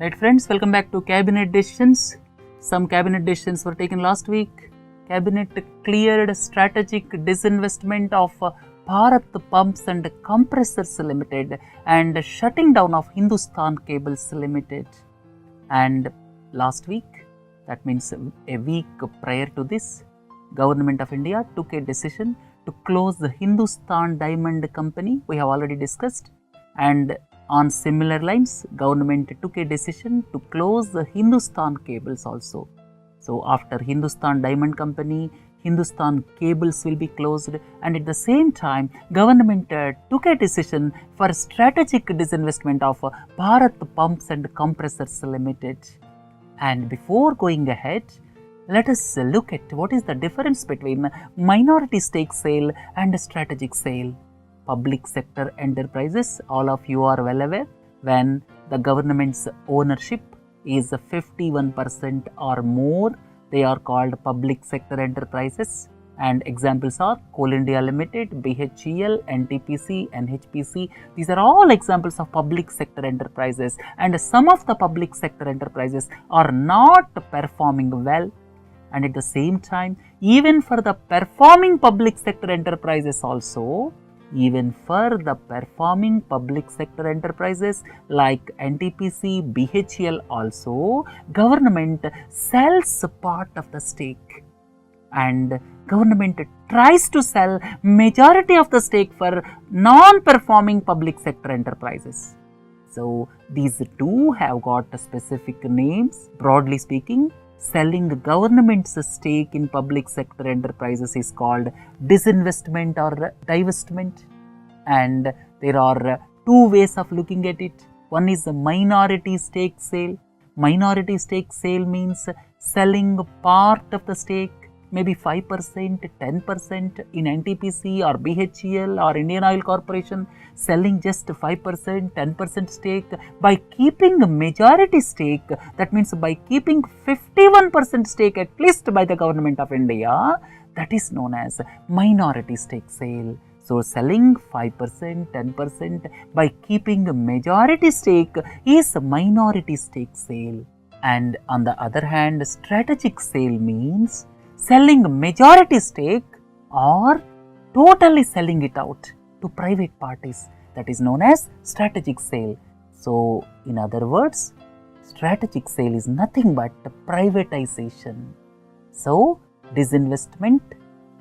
Right friends, welcome back to Cabinet Decisions. Some Cabinet decisions were taken last week. Cabinet cleared strategic disinvestment of Bharat Pumps and Compressors Limited and shutting down of Hindustan Cables Limited. And last week, that means a week prior to this, Government of India took a decision to close the Hindustan Diamond Company, we have already discussed, and on similar lines, government took a decision to close the Hindustan Cables also. So after Hindustan Diamond Company, Hindustan Cables will be closed, and at the same time, government took a decision for strategic disinvestment of Bharat Pumps and Compressors Limited. And before going ahead, let us look at what is the difference between minority stake sale and strategic sale. Public sector enterprises, all of you are well aware, when the government's ownership is 51% or more, they are called public sector enterprises. And examples are Coal India Limited, BHEL, NTPC, NHPC. These are all examples of public sector enterprises, and some of the public sector enterprises are not performing well. And at the same time, even for the performing public sector enterprises also, like NTPC, BHEL also, government sells part of the stake, and government tries to sell majority of the stake for non-performing public sector enterprises. So these two have got specific names. Broadly speaking, selling government's stake in public sector enterprises is called disinvestment or divestment, and there are two ways of looking at it. One is a minority stake sale. Minority stake sale means selling part of the stake, maybe 5%, 10% in NTPC or BHEL or Indian Oil Corporation, selling just 5%, 10% stake by keeping a majority stake, that means by keeping 51% stake at least by the Government of India, that is known as minority stake sale. So selling 5%, 10% by keeping a majority stake is a minority stake sale. And on the other hand, strategic sale means selling majority stake or totally selling it out to private parties, that is known as strategic sale. So in other words, strategic sale is nothing but privatization. So disinvestment,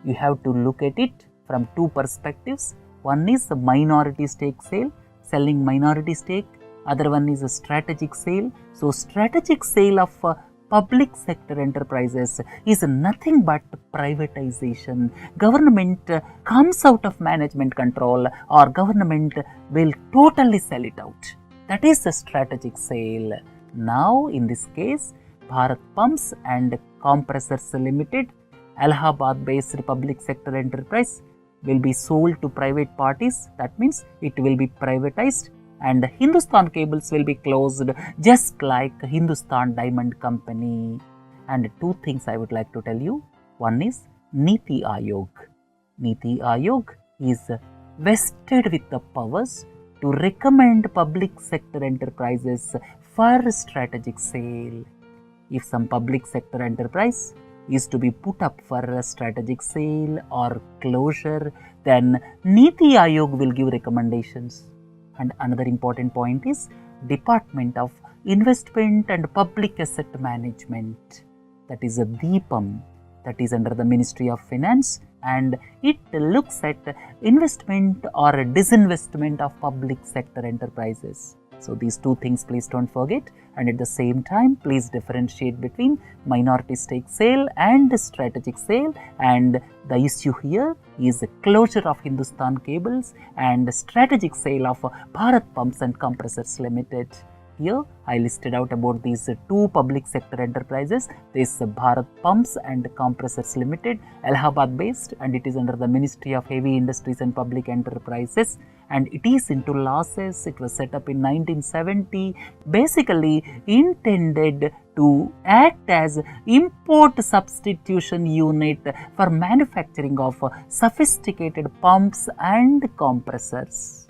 you have to look at it from two perspectives. One is a minority stake sale, selling minority stake. Other one is a strategic sale. So strategic sale of public sector enterprises is nothing but privatization. Government comes out of management control, or government will totally sell it out. That is a strategic sale. Now in this case, Bharat Pumps and Compressors Limited, Allahabad based public sector enterprise, will be sold to private parties. That means it will be privatized, and Hindustan Cables will be closed just like Hindustan Diamond Company. And two things I would like to tell you. One is Niti Aayog. Niti Aayog is vested with the powers to recommend public sector enterprises for strategic sale. If some public sector enterprise is to be put up for a strategic sale or closure, then Niti Aayog will give recommendations. And another important point is Department of Investment and Public Asset Management, that is a DIPAM, that is under the Ministry of Finance, and it looks at investment or disinvestment of public sector enterprises. So these two things please don't forget, and at the same time please differentiate between minority stake sale and strategic sale. And the issue here is the closure of Hindustan Cables and strategic sale of Bharat Pumps and Compressors Limited. Here I listed out about these two public sector enterprises. This Bharat Pumps and Compressors Limited, Allahabad based, and it is under the Ministry of Heavy Industries and Public Enterprises, and it is into losses. It was set up in 1970, basically intended to act as import substitution unit for manufacturing of sophisticated pumps and compressors.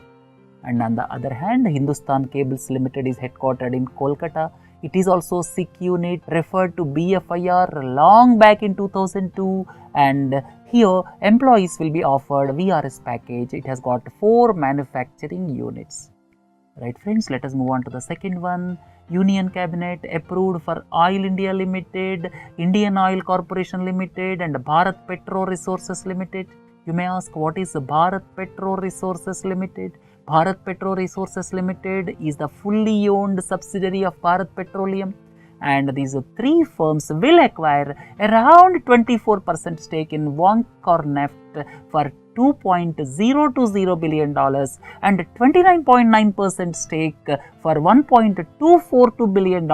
And on the other hand, Hindustan Cables Limited is headquartered in Kolkata. It is also SICK unit, referred to BFIR long back in 2002, and here employees will be offered VRS package. It has got 4 manufacturing units. Right friends, let us move on to the second one. Union Cabinet approved for Oil India Limited, Indian Oil Corporation Limited and Bharat Petro Resources Limited. You may ask, what is Bharat Petro Resources Limited? Bharat Petro Resources Limited is the fully owned subsidiary of Bharat Petroleum, and these 3 firms will acquire around 24% stake in Vankorneft for $2.020 billion and 29.9% stake for $1.242 billion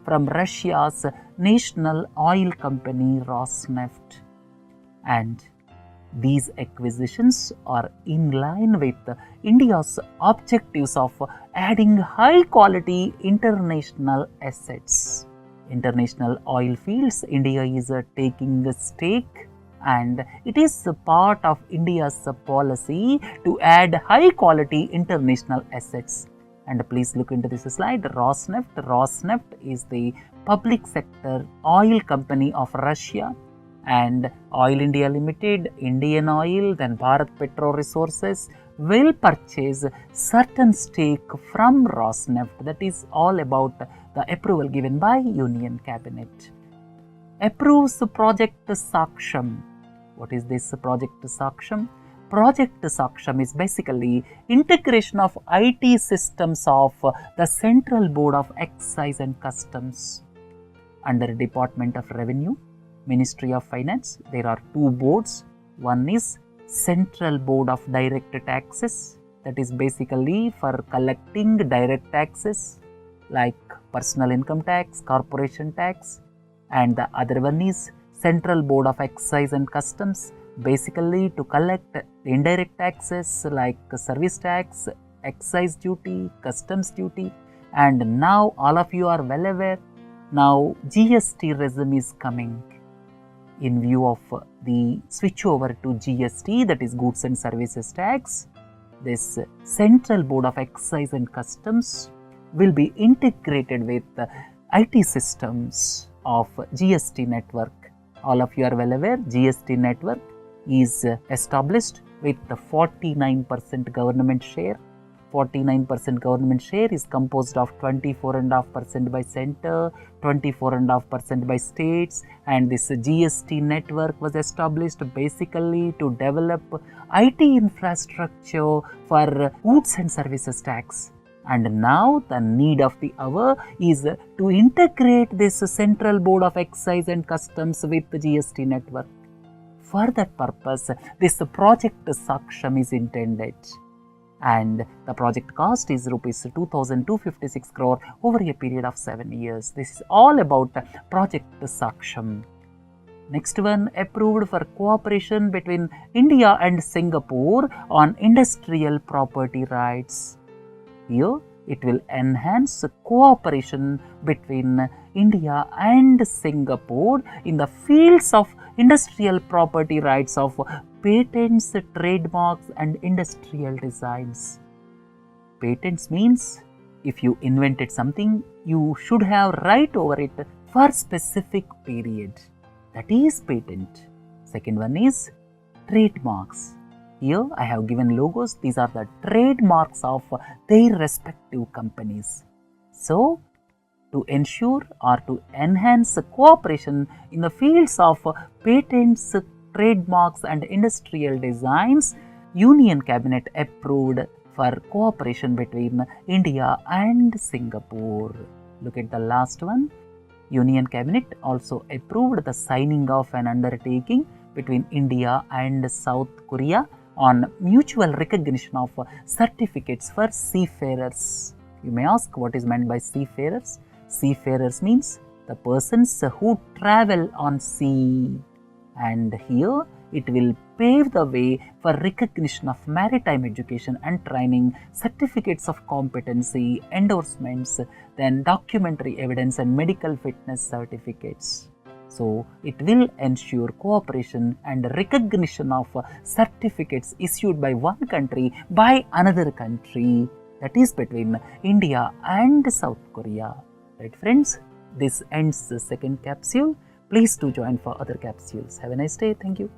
from Russia's national oil company Rosneft. And these acquisitions are in line with India's objectives of adding high quality international assets. International oil fields, India is taking a stake, and it is a part of India's policy to add high quality international assets. And please look into this slide. Rosneft. Rosneft is the public sector oil company of Russia, and Oil India Limited, Indian Oil, then Bharat Petro Resources will purchase certain stake from Rosneft. That is all about the approval given by Union Cabinet. Approves Project Saksham. What is this Project Saksham? Project Saksham is basically integration of IT systems of the Central Board of Excise and Customs under Department of Revenue, Ministry of Finance. There are 2 boards. One is Central Board of Direct Taxes, that is basically for collecting direct taxes like personal income tax, corporation tax, and the other one is Central Board of Excise and Customs, basically to collect indirect taxes like service tax, excise duty, customs duty. And now all of you are well aware, now GST regime is coming. In view of the switch over to GST, that is Goods and Services Tax, this Central Board of Excise and Customs will be integrated with the IT systems of GST network. All of you are well aware, GST network is established with the 49% government share. 49% government share is composed of 24.5% by center, 24.5% by states, and this GST network was established basically to develop IT infrastructure for goods and services tax. And now the need of the hour is to integrate this Central Board of Excise and Customs with the GST network. For that purpose, this Project Saksham is intended. And the project cost is rupees 2,256 crore over a period of 7 years. This is all about Project Saksham. Next one, approved for cooperation between India and Singapore on industrial property rights. Here, it will enhance cooperation between India and Singapore in the fields of industrial property rights of patents, trademarks and industrial designs. Patents means if you invented something, you should have right over it for specific period. That is patent. Second one is trademarks. Here I have given logos. These are the trademarks of their respective companies. So, to ensure or to enhance cooperation in the fields of patents, trademarks and industrial designs, Union Cabinet approved for cooperation between India and Singapore. Look at the last one. Union Cabinet also approved the signing of an undertaking between India and South Korea on mutual recognition of certificates for seafarers. You may ask, what is meant by seafarers? Seafarers means the persons who travel on sea. And here it will pave the way for recognition of maritime education and training, certificates of competency, endorsements, then documentary evidence and medical fitness certificates. So it will ensure cooperation and recognition of certificates issued by one country by another country, that is between India and South Korea. Right friends, this ends the second capsule. Please do join for other capsules. Have a nice day. Thank you.